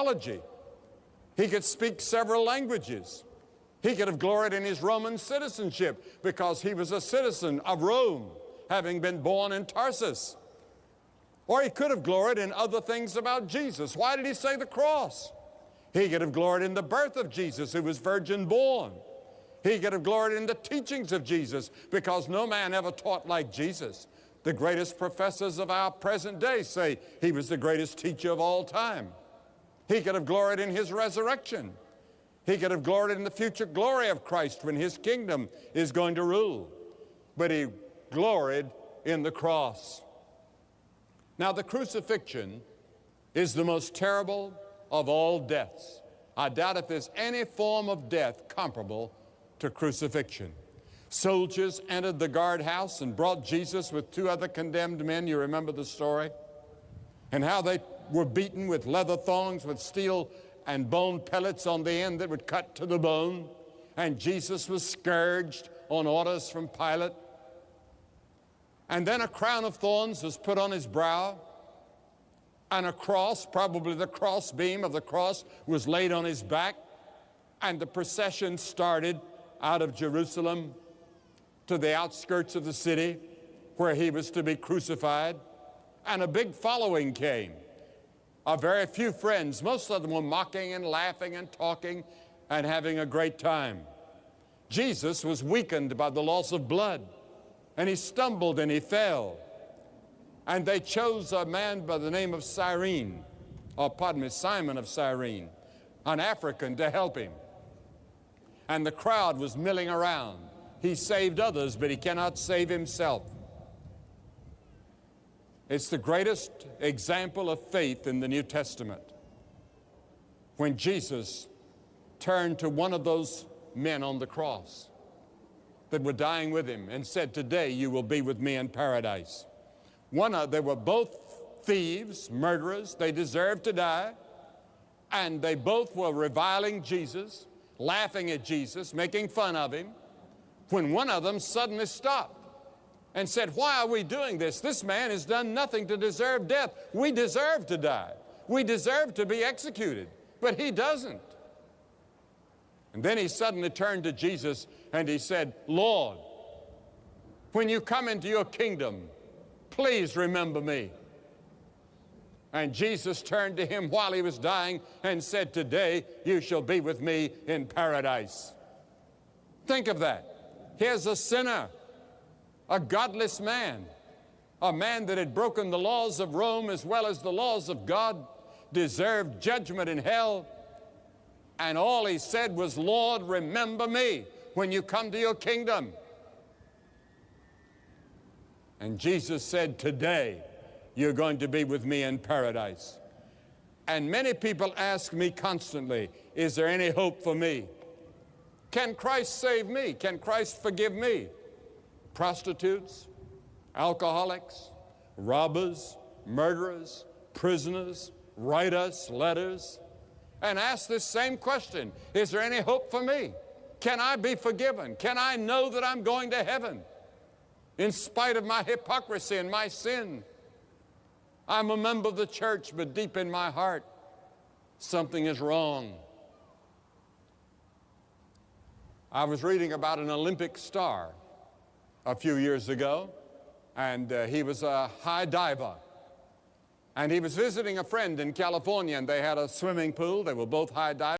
theology. He could speak several languages. He could have gloried in his Roman citizenship because he was a citizen of Rome, having been born in Tarsus. Or he could have gloried in other things about Jesus. Why did he say the cross? He could have gloried in the birth of Jesus, who was virgin born. He could have gloried in the teachings of Jesus, because no man ever taught like Jesus. The greatest professors of our present day say he was the greatest teacher of all time. He could have gloried in his resurrection. He could have gloried in the future glory of Christ when his kingdom is going to rule. But he gloried in the cross. Now, the crucifixion is the most terrible of all deaths. I doubt if there's any form of death comparable to crucifixion. Soldiers entered the guardhouse and brought Jesus with two other condemned men. You remember the story? And how they were beaten with leather thongs with steel and bone pellets on the end that would cut to the bone. And Jesus was scourged on orders from Pilate. And then a crown of thorns was put on his brow, and a cross, probably the cross beam of the cross, was laid on his back, and the procession started out of Jerusalem to the outskirts of the city where he was to be crucified. And a big following came. A very few friends. Most of them were mocking and laughing and talking and having a great time. Jesus was weakened by the loss of blood, and he stumbled and he fell. And they chose a man by the name of Simon of Cyrene, an African, to help him. And the crowd was milling around. He saved others, but he cannot save himself. It's the greatest example of faith in the New Testament. When Jesus turned to one of those men on the cross that were dying with him and said, "Today you will be with me in paradise." They were both thieves, murderers. They deserved to die. And they both were reviling Jesus, laughing at Jesus, making fun of him, when one of them suddenly stopped and said, "Why are we doing this? This man has done nothing to deserve death. We deserve to die. We deserve to be executed, but he doesn't." And then he suddenly turned to Jesus and he said, "Lord, when you come into your kingdom, please remember me." And Jesus turned to him while he was dying and said, "Today you shall be with me in paradise." Think of that. Here's a sinner, a godless man, a man that had broken the laws of Rome as well as the laws of God, deserved judgment in hell. And all he said was, "Lord, remember me when you come to your kingdom." And Jesus said, "Today you're going to be with me in paradise." And many people ask me constantly, is there any hope for me? Can Christ save me? Can Christ forgive me? Prostitutes, alcoholics, robbers, murderers, prisoners write us letters and ask this same question, is there any hope for me? Can I be forgiven? Can I know that I'm going to heaven? In spite of my hypocrisy and my sin, I'm a member of the church, but deep in my heart, something is wrong. I was reading about an Olympic star a few years ago, and he was a high diver. And he was visiting a friend in California, and they had a swimming pool. They were both high divers.